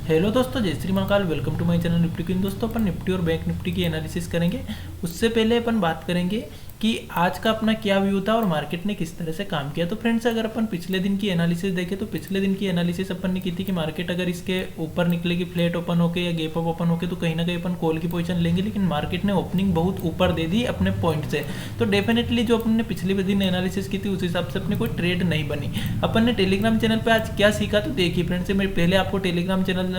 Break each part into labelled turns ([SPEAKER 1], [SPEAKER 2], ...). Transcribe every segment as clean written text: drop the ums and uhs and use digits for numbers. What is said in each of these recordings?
[SPEAKER 1] Hello दोस्तों, जय Shri Mahakal. Welcome to my channel Nifty queen. दोस्तों अपन निफ्टी और बैंक निफ्टी की एनालिसिस करेंगे। उससे पहले अपन बात करेंगे कि आज का अपना क्या व्यू था और मार्केट ने किस तरह से काम किया। तो फ्रेंड्स, अगर अपन पिछले दिन की एनालिसिस देखें तो पिछले दिन की एनालिसिस अपन ने की थी कि मार्केट अगर इसके ऊपर निकलेगी फ्लैट ओपन होके या गैप अप ओपन होके तो कहीं ना कहीं अपन कॉल की पोजीशन लेंगे, लेकिन मार्केट ने ओपनिंग बहुत ऊपर दे दी अपने पॉइंट से। तो डेफिनेटली जो अपन ने पिछले दिन एनालिसिस की थी उस हिसाब से अपने कोई ट्रेड नहीं बनी। अपन ने टेलीग्राम चैनल पे आज क्या सीखा तो देखिए फ्रेंड्स, मैं पहले आपको टेलीग्राम चैनल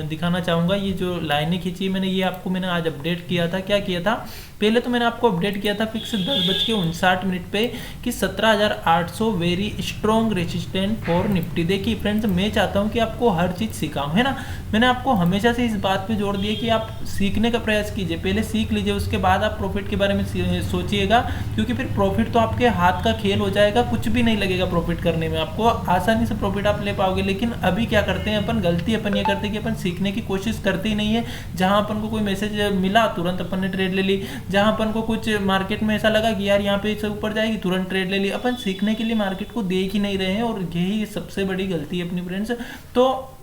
[SPEAKER 1] दिखाना चाहूँगा। ये जो लाइनें खींची मैंने, ये आपको मैंने आज अपडेट किया था। क्या किया था, पहले तो मैंने आपको अपडेट किया था फिक्स 10:59 पे कि 17,800 very strong resistant for Nifty. देखिए फ्रेंड्स, मैं चाहता हूं कि आपको हर चीज़ सिखाऊं, है ना। मैंने आपको हमेशा से इस बात पे जोर दिया कि आप सीखने का प्रयास कीजिए, पहले सीख लीजिए, उसके बाद आप प्रॉफिट के बारे में सोचिएगा, क्योंकि फिर प्रॉफिट तो आपके हाथ का खेल हो जाएगा, कुछ भी नहीं लगेगा प्रॉफिट करने में, आपको आसानी से प्रॉफिट आप ले पाओगे। लेकिन अभी क्या करते हैं अपन, गलती अपन ये करते हैं कि अपन सीखने की कोशिश करते ही नहीं है। जहां अपन को कोई मैसेज मिला तुरंत अपन ने ट्रेड ले ली, जहां अपन को कुछ मार्केट में ऐसा लगा कि यार यहाँ पे इससे ऊपर जाएगी तुरंत ट्रेड ले ली। अपन सीखने के लिए मार्केट को देख ही नहीं रहे हैं और यही सबसे बड़ी गलती है अपनी फ्रेंड्स। तो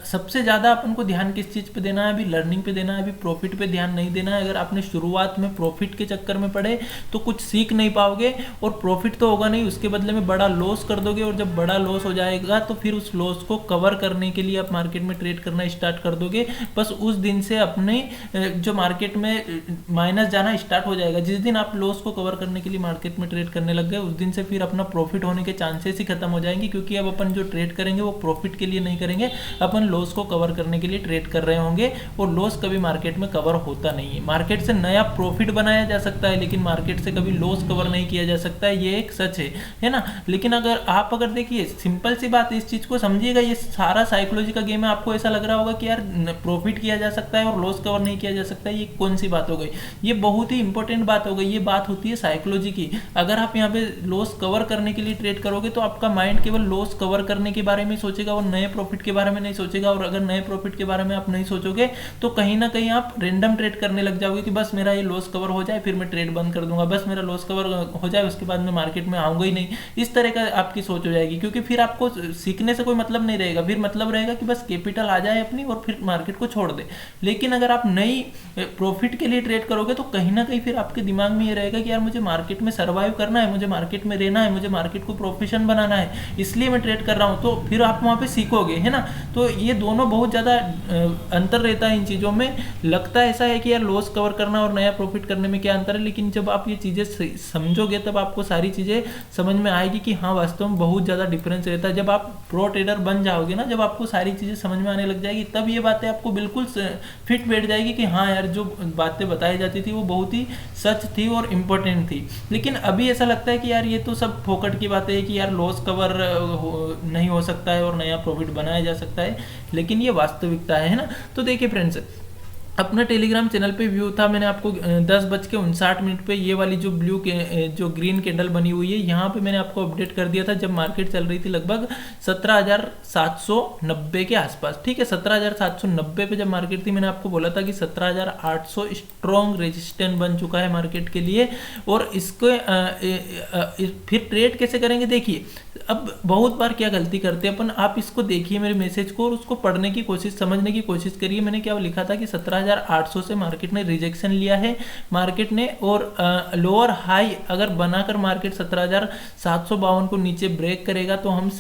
[SPEAKER 1] सबसे ज़्यादा अपन को ध्यान किस चीज़ पे देना है, अभी लर्निंग पे देना है, अभी प्रॉफिट पे ध्यान नहीं देना है। अगर आपने शुरुआत में प्रॉफिट के चक्कर में पड़े तो कुछ सीख नहीं पाओगे और प्रॉफिट तो होगा नहीं, उसके बदले में बड़ा लॉस कर दोगे। और जब बड़ा लॉस हो जाएगा तो फिर उस लॉस को कवर करने के लिए आप मार्केट में ट्रेड करना स्टार्ट कर दोगे। बस उस दिन से अपने जो मार्केट में माइनस जाना स्टार्ट हो जाएगा। जिस दिन आप लॉस को कवर करने के लिए मार्केट में ट्रेड करने लग गए उस दिन से फिर अपना प्रॉफिट होने के चांसेस ही खत्म हो जाएंगे, क्योंकि अब अपन जो ट्रेड करेंगे वो प्रॉफिट के लिए नहीं करेंगे, अपन लॉस को कवर करने के लिए ट्रेड कर रहे होंगे। और लॉस कभी मार्केट में कवर होता नहीं है। मार्केट से नया प्रॉफिट बनाया जा सकता है लेकिन मार्केट से कभी लॉस कवर नहीं किया जा सकता है, ये एक सच है ना। लेकिन अगर देखिए, सिंपल सी बात, इस चीज को समझिएगा, ये सारा साइकोलॉजी का गेम है। आपको ऐसा लग रहा होगा कि यार प्रॉफिट किया जा सकता है और लॉस कवर नहीं किया जा सकता है, ये कौन सी बात हो गई। ये बहुत ही इंपॉर्टेंट बात हो गई। ये बात होती है साइकोलॉजी की। अगर आप यहाँ पे लॉस कवर करने के लिए ट्रेड करोगे तो आपका माइंड केवल लॉस कवर करने के बारे में सोचेगा और नए प्रॉफिट के बारे में नहीं सोचेगा। और अगर नए प्रॉफिट के बारे में आप नहीं सोचोगे तो कहीं ना कहीं आप रेंडम ट्रेड करने लग जाओगे कि बस मेरा ये लॉस कवर हो जाए फिर मैं ट्रेड बंद कर दूंगा, बस मेरा लॉस कवर हो जाए उसके बाद मैं मार्केट में आऊंगा ही नहीं। इस तरह का आपकी सोच हो जाएगी, क्योंकि फिर आपको सीखने से कोई मतलब नहीं रहेगा। फिर मतलब रहेगा कि बस कैपिटल आ जाए अपनी और फिर मार्केट को छोड़ दे। लेकिन अगर आप नई प्रॉफिट के लिए ट्रेड करोगे तो कहीं ना कहीं फिर आपके दिमाग में ये रहेगा कि यार मुझे मार्केट में सर्वाइव करना है, मुझे मार्केट में रहना है, मुझे मार्केट को प्रोफेशन बनाना है, इसलिए मैं ट्रेड कर रहा हूँ। तो फिर आप वहाँ पे सीखोगे, है ना। तो ये दोनों बहुत ज़्यादा अंतर रहता है इन चीज़ों में। लगता है ऐसा है कि यार लॉस कवर करना और नया प्रॉफिट करने में क्या अंतर है, लेकिन जब आप ये चीज़ें समझोगे तब आपको सारी चीज़ें समझ में आएगी कि हाँ वास्तव में बहुत ज़्यादा डिफरेंस रहता है। जब आप प्रो ट्रेडर बन जाओगे ना, जब आपको सारी चीज़ें समझ में आने लग जाएगी तब ये बातें आपको बिल्कुल फिट बैठ जाएगी कि हाँ यार जो बातें बताई जाती थी वो बहुत ही सच थी और इम्पोर्टेंट थी। लेकिन अभी ऐसा लगता है कि यार ये तो सब फोकट की बातें है कि यार लॉस कवर नहीं हो सकता है और नया प्रॉफिट बनाया जा सकता है, लेकिन ये वास्तविकता है ना। तो देखिए फ्रेंड्स, अपना टेलीग्राम चैनल पे व्यू था, मैंने आपको 10:59 पे ये वाली जो जो ग्रीन कैंडल बनी हुई है यहाँ पे मैंने आपको अपडेट कर दिया था जब मार्केट चल रही थी लगभग 17,790 के आसपास। ठीक है, 17,790 पे जब मार्केट थी मैंने आपको बोला था कि 17,800 स्ट्रॉन्ग रेजिस्टेंस बन चुका है मार्केट के लिए। और इसको फिर ट्रेड कैसे करेंगे, देखिए अब बहुत बार क्या गलती करते हैं अपन, आप इसको देखिए मेरे मैसेज को और उसको पढ़ने की कोशिश, समझने की कोशिश करिए। मैंने क्या लिखा था कि 17,800 से मार्केट ने रिजेक्शन लिया है मार्केट ने, और लोअर हाई अगर बनाकर मार्केट 17,752 को नीचे ब्रेक करेगा तो हम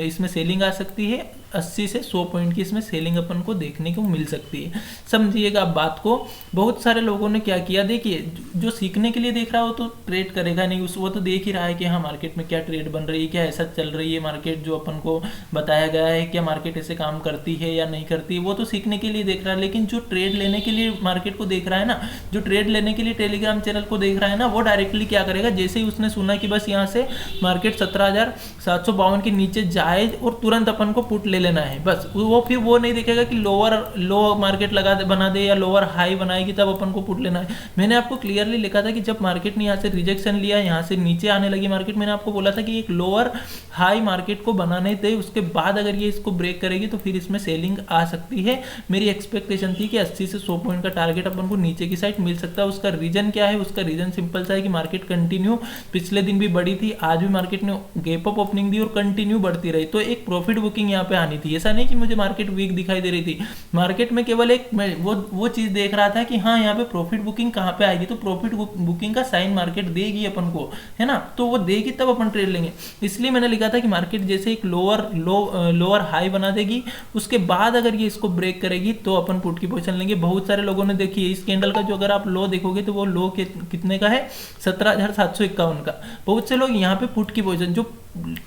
[SPEAKER 1] इसमें सेलिंग आ सकती है। 80 से 100 पॉइंट की इसमें सेलिंग अपन को देखने को मिल सकती है। समझिएगा आप बात को। बहुत सारे लोगों ने क्या किया, देखिए जो सीखने के लिए देख रहा हो तो ट्रेड करेगा नहीं, वो तो देख ही रहा है कि हाँ मार्केट में क्या ट्रेड बन रही है, क्या ऐसा चल रही है मार्केट जो अपन को बताया गया है, क्या मार्केट ऐसे काम करती है या नहीं करती, वो तो सीखने के लिए देख रहा है। लेकिन जो ट्रेड लेने के लिए मार्केट को देख रहा है ना, जो ट्रेड लेने के लिए टेलीग्राम चैनल को देख रहा है ना, वो डायरेक्टली क्या करेगा, जैसे ही उसने सुना कि बस यहाँ से मार्केट 17,752 के नीचे जाए और तुरंत अपन को पुट ले लेना है, बस वो फिर वो नहीं देखेगा कि लो मार्केट बना दे या लोअर हाई बनाएगी तब अपन को पुट लेना है। मैंने आपको क्लियरली लिखा था कि जब मार्केट ने यहाँ से रिजेक्शन लिया, यहाँ से नीचे आने लगी मार्केट, मैंने आपको बोला था कि एक लोअर हाई मार्केट को बनाने दे, उसके बाद अगर ये इसको ब्रेक करेगी तो फिर इसमें सेलिंग आ सकती है। मेरी एक्सपेक्टेशन थी कि 80 से 100 पॉइंट का टारगेट अपन को नीचे की साइड मिल सकता है। उसका रीजन क्या है, उसका रीजन सिंपल सा है कि मार्केट कंटिन्यू पिछले दिन भी बढ़ी थी, आज भी मार्केट ने गैप अप ओपनिंग दी और कंटिन्यू बढ़ती रही, तो एक प्रॉफिट बुकिंग यहाँ पे आनी थी। ऐसा नहीं कि मुझे मार्केट वीक दिखाई दे रही थी, मार्केट में केवल एक मैं वो चीज देख रहा था कि हाँ यहाँ पे प्रॉफिट बुकिंग कहाँ पे आएगी, तो प्रॉफिट बुकिंग का साइन मार्केट देगी अपन को, है ना, तो वो देगी तब अपन ट्रेड लेंगे। इसलिए मैंने लिखा था कि मार्केट जैसे एक लोअर हाई बना देगी, उसके बाद अगर ये इसको ब्रेक करेगी तो अपन पुट की पोजीशन लेंगे। बहुत सारे लोगों ने देखी है इस कैंडल का जो अगर आप लो देखोगे तो वो लो कितने का है, 17,751 का। बहुत से लोग यहाँ पे पुट की पोजीशन जो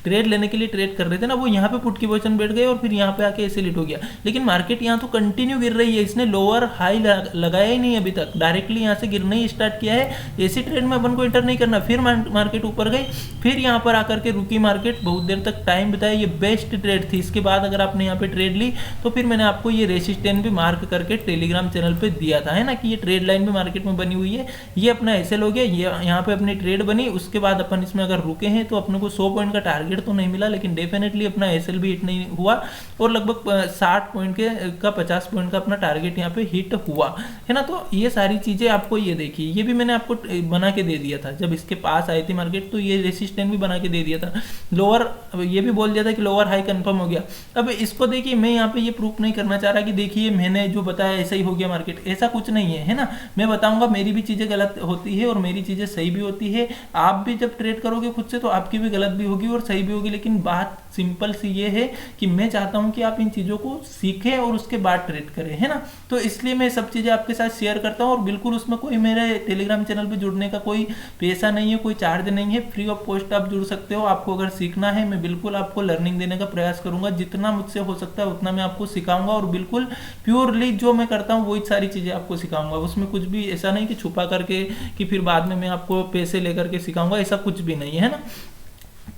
[SPEAKER 1] ट्रेड लेने के लिए ट्रेड कर रहे थे ना, वो यहाँ पे पुट की पोजीशन बैठ गए और फिर यहाँ पे आके ऐसे लिट हो गया। लेकिन मार्केट यहाँ तो कंटिन्यू गिर रही है, इसने लोअर हाई लगाया ही नहीं अभी तक, डायरेक्टली यहाँ से गिरना ही स्टार्ट किया है। ऐसी ट्रेड में अपन को एंटर नहीं करना। फिर मार्केट ऊपर गई, फिर यहाँ पर आकर के रुकी मार्केट, बहुत देर तक टाइम बिताया, ये बेस्ट ट्रेड थी। इसके बाद अगर आपने यहाँ पे ट्रेड ली तो फिर मैंने आपको ये रेसिस्टेंस भी मार्क करके टेलीग्राम चैनल पे दिया था, है ना, कि ये ट्रेड लाइन भी मार्केट में बनी हुई है। ये अपना एसएल हो गया, ये यहाँ पे अपनी ट्रेड बनी, उसके बाद अपन इसमें अगर रुके हैं तो अपने को 100 पॉइंट का टारगेट तो नहीं मिला, लेकिन डेफिनेटली अपना एसएल भी हिट नहीं हुआ और लगभग 60 पॉइंट का 50 पॉइंट का अपना टारगेट यहाँ पे हिट हुआ, है ना। तो ये सारी चीजें आपको ये देखिए, ये भी मैंने आपको बना के दे दिया था जब इसके पास आई थी मार्केट, तो ये रेसिस्टेंस भी बना के दे दिया था। लोअर ये भी बोल दिया था कि लोअर हाई कंफर्म हो गया। अब इसको देखिए, मैं यहाँ पे ये प्रूफ नहीं करना चाह रहा कि देखिए मैंने जो बताया ऐसा ही हो गया मार्केट, ऐसा कुछ नहीं है, है ना। मैं बताऊंगा मेरी भी चीजें गलत होती है और मेरी चीजें सही भी होती है। आप भी जब ट्रेड करोगे खुद से तो आपकी भी गलत भी होगी और सही भी होगी, लेकिन बात सिंपल सी ये है कि मैं चाहता हूं कि आप इन चीजों को सीखें और उसके बाद ट्रेड करें, है ना। तो इसलिए मैं सब चीजें आपके साथ शेयर करता हूं और बिल्कुल उसमें कोई मेरे टेलीग्राम चैनल पे जुड़ने का कोई पैसा नहीं है, कोई चार्ज नहीं है, फ्री ऑफ कॉस्ट आप जुड़ सकते हो। आपको अगर सीखना है मैं बिल्कुल आपको लर्निंग देने का प्रयास करूंगा, जितना मुझसे हो सकता है उतना मैं आपको सिखाऊंगा और बिल्कुल प्योरली जो मैं करता हूँ वही सारी चीजें आपको सिखाऊंगा। उसमें कुछ भी ऐसा नहीं कि छुपा करके कि फिर बाद में मैं आपको पैसे लेकर के सिखाऊंगा, ऐसा कुछ भी नहीं है ना।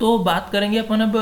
[SPEAKER 1] तो बात करेंगे अपन अब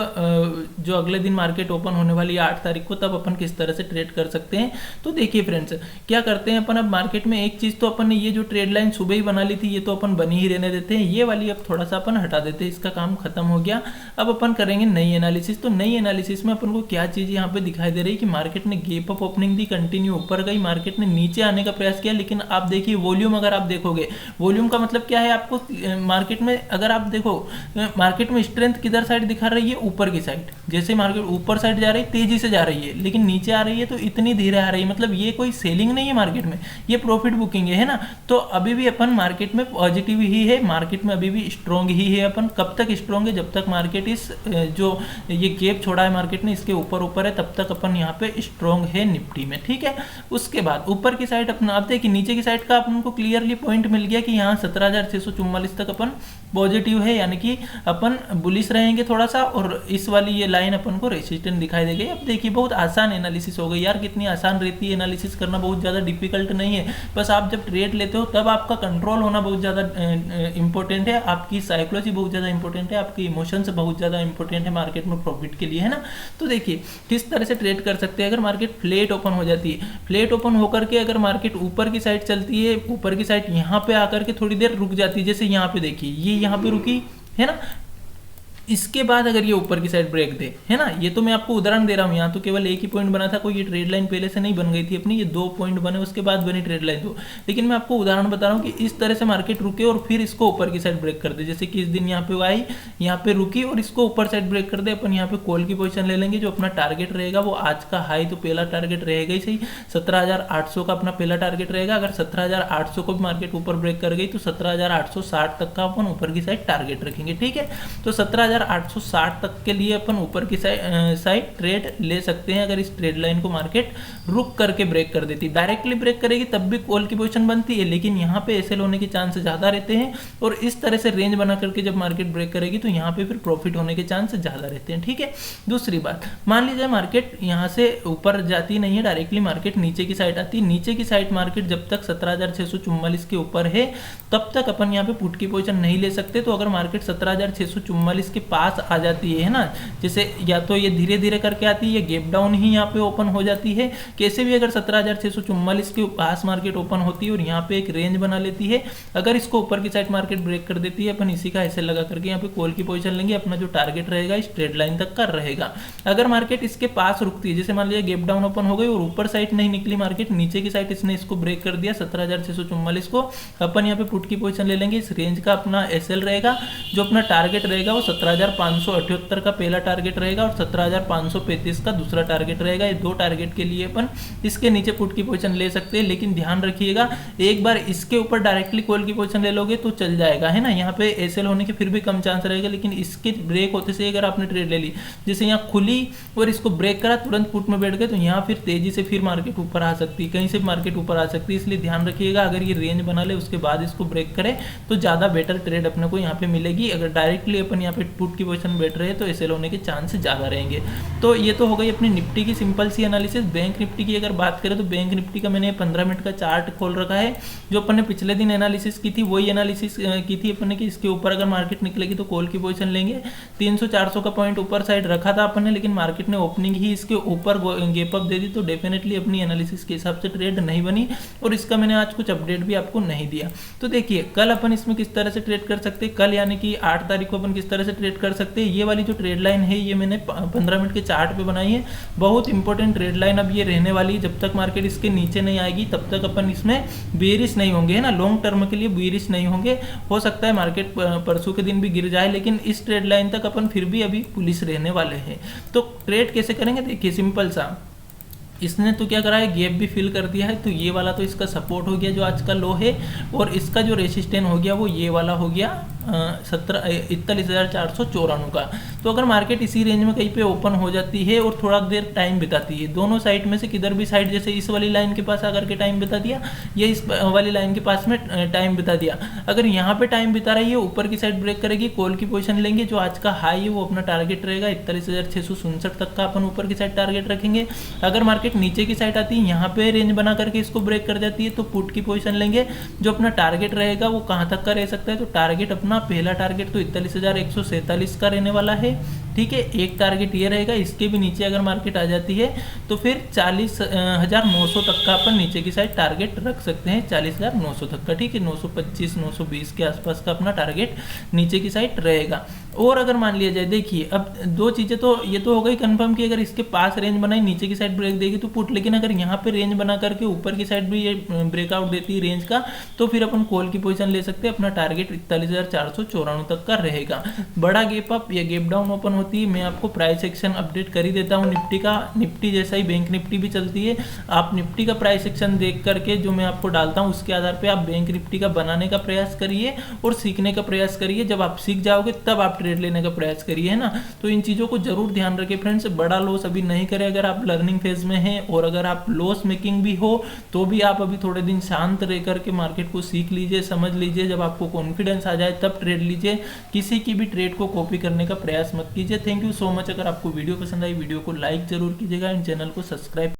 [SPEAKER 1] जो अगले दिन मार्केट ओपन होने वाली है 8 तारीख को, तब अपन किस तरह से ट्रेड कर सकते हैं। तो देखिए फ्रेंड्स, क्या करते हैं अपन अब मार्केट में, एक चीज तो अपन ने ये जो ट्रेड लाइन सुबह ही बना ली थी ये तो अपन बनी ही रहने देते हैं, ये वाली अब थोड़ा सा अपन हटा देते हैं, इसका काम खत्म हो गया। अब अपन करेंगे नई एनालिसिस। तो नई एनालिसिस में अपन को क्या चीज यहाँ पे दिखाई दे रही है कि मार्केट ने गैप अप ओपनिंग दी, कंटिन्यू ऊपर गई, मार्केट ने नीचे आने का प्रयास किया, लेकिन आप देखिए वॉल्यूम, अगर आप देखोगे वॉल्यूम का मतलब क्या है आपको मार्केट में, अगर आप देखो मार्केट में स्ट्रेंथ किधर साइड दिखा रही है, ऊपर की साइड। जैसे मार्केट ऊपर साइड जा रही है, तेजी से जा रही है, लेकिन नीचे आ रही है तो इतनी धीरे आ रही है, मतलब ये कोई सेलिंग नहीं है मार्केट में, ये प्रॉफिट बुकिंग है ना। तो अभी भी अपन मार्केट में पॉजिटिव ही है, मार्केट में अभी भी स्ट्रॉन्ग ही है। अपन कब तक स्ट्रॉन्ग है, जब तक मार्केट इस जो ये गैप छोड़ा है मार्केट ने इसके ऊपर है, तब तक अपन यहाँ पे स्ट्रॉन्ग है निफ्टी में, ठीक है। उसके बाद ऊपर की साइड अपना आप देखिए, नीचे की साइड का अपन को क्लियरली पॉइंट मिल गया कि यहाँ 17,644 तक अपन पॉजिटिव है, यानी कि अपन बुलिश रहेंगे थोड़ा सा, और इस वाली ये लाइन अपन को रेसिस्टेंट दिखाई देगी। अब देखिए बहुत आसान एनालिसिस हो गई यार, कितनी आसान रहती है एनालिसिस करना, बहुत ज़्यादा डिफिकल्ट नहीं है। बस आप जब ट्रेड लेते हो तब आपका कंट्रोल होना बहुत ज़्यादा इंपॉर्टेंट है, आपकी साइकोलॉजी बहुत ज़्यादा इंपॉर्टेंट है, आपके इमोशंस बहुत ज़्यादा इंपॉर्टेंट है मार्केट में प्रॉफिट के लिए, है ना। तो देखिए किस तरह से ट्रेड कर सकते हैं। अगर मार्केट फ्लैट ओपन हो जाती है, फ्लैट ओपन होकर के अगर मार्केट ऊपर की साइड चलती है, ऊपर की साइड यहाँ पे आकर के थोड़ी देर रुक जाती है, जैसे यहाँ पे देखिए ये यहाँ पे रुकी है ना, इसके बाद अगर ये ऊपर की साइड ब्रेक दे, है ना, ये तो मैं आपको उदाहरण दे रहा हूँ, यहाँ तो केवल एक ही पॉइंट बना था, कोई ये ट्रेड लाइन पहले से नहीं बन गई थी अपनी, ये 2 पॉइंट बने उसके बाद बनी ट्रेड लाइन दो। लेकिन मैं आपको उदाहरण बता रहा हूँ कि इस तरह से मार्केट रुके और फिर इसको ऊपर की साइड ब्रेक कर दे, जैसे कि इस दिन यहाँ पे आई, यहाँ पे रुकी और इसको ऊपर साइड ब्रेक कर दे, अपन यहाँ पे कॉल की पोजिशन ले लेंगे। जो अपना टारगेट रहेगा वो आज का हाई तो पहला टारगेट रहेगा ही सही, 17,800 का अपना पहला टारगेट रहेगा। अगर 17,800 को भी मार्केट ऊपर ब्रेक कर गई तो 17,860 तक का अपन ऊपर की साइड टारगेट रखेंगे, ठीक है। तो 17,860 तक के लिए अपन ऊपर की साइड ट्रेड ले सकते हैं। अगर इस ट्रेड लाइन को मार्केट रुक करके ब्रेक कर देती, डायरेक्टली ब्रेक करेगी तब भी कॉल की पोजीशन बनती है, लेकिन यहाँ पे एसएल होने के चांस ज्यादा रहते हैं। और इस तरह से रेंज बना करके जब मार्केट ब्रेक करेगी तो यहाँ पे फिर प्रॉफिट होने के चांस ज्यादा रहते हैं, ठीक है। दूसरी बात, मान लीजिए मार्केट यहाँ से ऊपर जाती नहीं है, डायरेक्टली मार्केट नीचे की साइड आती है, नीचे की साइड मार्केट जब तक 17,644 के ऊपर है तब तक अपन यहाँ पे पुट की पोजीशन नहीं ले सकते। तो अगर मार्केट 17,644 के पास आ जाती है ना, जैसे या तो ये धीरे धीरे करके आती है, ये गैप डाउन ही यहाँ पे ओपन हो जाती है, कैसे भी अगर 17,644 के पास मार्केट ओपन होती है और यहाँ पे एक रेंज बना लेती है, अगर इसको ऊपर की साइड मार्केट ब्रेक कर देती है, अपन इसी का ऐसे लगा करके यहाँ पे कॉल की पोजीशन लेंगे, अपना जो टारगेट रहेगा इस ट्रेड लाइन तक का रहेगा। अगर मार्केट इसके पास रुकती है, जैसे मान लीजिए गैप डाउन ओपन हो गई और ऊपर साइड नहीं निकली मार्केट, नीचे की साइड इसने इसको ब्रेक कर दिया 17,644 को, अपन यहाँ पे पुट की पोजीशन ले लेंगे, इस रेंज का अपना एसएल रहेगा, जो अपना टारगेट रहेगा वो 17,860 17,578 का पहला टारगेट रहेगा और 17,535 का दूसरा टारगेट रहेगा। ये दो टारगेट के लिए अपन इसके नीचे पुट की पोजीशन ले सकते हैं, लेकिन ध्यान रखिएगा एक बार इसके ऊपर डायरेक्टली कॉल की पोजीशन ले लोगे तो चल जाएगा, है ना। यहाँ पे एसएल होने के फिर भी कम चांस रहेगा, लेकिन इसके ब्रेक होते से अगर आपने ट्रेड ले ली, जैसे यहाँ खुली और इसको ब्रेक करा तुरंत पुट में बैठ गए, तो यहाँ फिर तेजी से फिर मार्केट ऊपर आ सकती है, कहीं से मार्केट ऊपर आ सकती है। इसलिए ध्यान रखिएगा अगर ये रेंज बना ले उसके बाद इसको ब्रेक करे तो ज़्यादा बेटर ट्रेड अपने को यहाँ पे मिलेगी। अगर डायरेक्टली अपन यहाँ पे पुट की पोजीशन बैठ रहे हैं तो एसएल होने के चांस ज़्यादा रहेंगे। तो ये तो हो गई अपनी निफ्टी की simple C analysis. Bank Nifty की अगर बात करें तो बैंक निफ्टी का मैंने 15 मिनट का चार्ट खोल रखा है, जो अपन ने पिछले दिन एनालिसिस की थी वही एनालिसिस की थी अपन ने कि इसके ऊपर अगर मार्केट निकलेगी तो कॉल की पोजीशन लेंगे। 300-400 का पॉइंट ऊपर साइड रखा था अपन ने, लेकिन मार्केट ने ओपनिंग ही इसके ऊपर गैप अप दे दी, तो डेफिनेटली अपनी एनालिसिस के हिसाब से ट्रेड नहीं बनी और इसका मैंने आज कुछ अपडेट भी आपको नहीं दिया। तो देखिए कल अपन इसमें किस तरह से ट्रेड कर सकते हैं, कल यानी कि 8 तारीख को अपन किस तरह से ट्रेड कर सकते हैं। ये वाली जो ट्रेड लाइन है ये मैंने 15 मिनट के चार्ट पे बनाई है, बहुत इंपॉर्टेंट ट्रेड लाइन अब ये रहने वाली है। जब तक मार्केट इसके नीचे नहीं आएगी तब तक अपन इसमें बेरिश नहीं होंगे, है ना, लॉन्ग टर्म के लिए बेरिश नहीं होंगे। हो सकता है मार्केट परसों के दिन भी गिर जाए, लेकिन इस ट्रेड लाइन तक अपन फिर भी अभी पुलिस रहने वाले हैं। तो ट्रेड कैसे करेंगे, देखिए सिंपल सा, इसने तो क्या करा है, गैप भी फिल कर दिया है, तो ये वाला तो इसका सपोर्ट हो गया जो आज का लो है, और इसका जो रेसिस्टेंस हो गया वो ये वाला हो गया 41,494 का। तो अगर मार्केट इसी रेंज में कहीं पे ओपन हो जाती है और थोड़ा देर टाइम बिताती है, दोनों साइड में से किधर भी साइड, जैसे इस वाली लाइन के पास आकर के टाइम बिता दिया या इस वाली लाइन के पास में टाइम बिता दिया, अगर यहाँ पे टाइम बिता रही है ऊपर की साइड ब्रेक करेगी, कॉल की पोजीशन लेंगे, जो आज का हाई है वो अपना टारगेट रहेगा 41,669 तक का अपन ऊपर की साइड टारगेट रखेंगे। अगर मार्केट नीचे की साइड आती है, यहाँ पे रेंज बना करके इसको ब्रेक कर जाती है, तो पुट की पोजीशन लेंगे, जो अपना टारगेट रहेगा वो कहाँ तक का रह सकता है, तो टारगेट अपना पहला टारगेट तो 41,147 का रहने वाला है, ठीक है। एक टारगेट ये रहेगा, इसके भी नीचे अगर मार्केट आ जाती है तो फिर 40,900 तक का अपन नीचे की साइड टारगेट रख सकते हैं, 40,900 तक का, ठीक है। 925 920 के आसपास का अपना टारगेट नीचे की साइड रहेगा। और अगर मान लिया जाए, देखिए अब दो चीज़ें तो ये तो हो गई कंफर्म कि अगर इसके पास रेंज बनाई नीचे की साइड ब्रेक देगी तो पुट, लेकिन अगर यहाँ पे रेंज बना करके ऊपर की साइड भी ये ब्रेकआउट देती है रेंज का, तो फिर अपन कॉल की पोजीशन ले सकते हैं, अपना टारगेट 41,494 तक का रहेगा। बड़ा गैप अप या गैप डाउन ओपन होती है, मैं आपको प्राइस एक्शन अपडेट कर ही देता हूँ निफ्टी का। निफ्टी जैसा ही बैंक निफ्टी भी चलती है, आप निफ्टी का प्राइस एक्शन देख करके जो मैं आपको डालता हूँ उसके आधार पर आप बैंक निफ्टी का बनाने का प्रयास करिए और सीखने का प्रयास करिए। जब आप सीख जाओगे तब आप ट्रेड लेने का प्रयास करिए, है ना। तो इन चीज़ों को जरूर ध्यान रखें फ्रेंड्स, बड़ा लॉस अभी नहीं करें अगर आप लर्निंग फेज में हैं, और अगर आप लॉस मेकिंग भी हो तो भी आप अभी थोड़े दिन शांत रह करके मार्केट को सीख लीजिए, समझ लीजिए। जब आपको कॉन्फिडेंस आ जाए तब ट्रेड लीजिए, किसी की भी ट्रेड को कॉपी करने का प्रयास मत कीजिए। Thank you so much. अगर आपको वीडियो पसंद आई, वीडियो को लाइक जरूर कीजिएगा एंड चैनल को सब्सक्राइब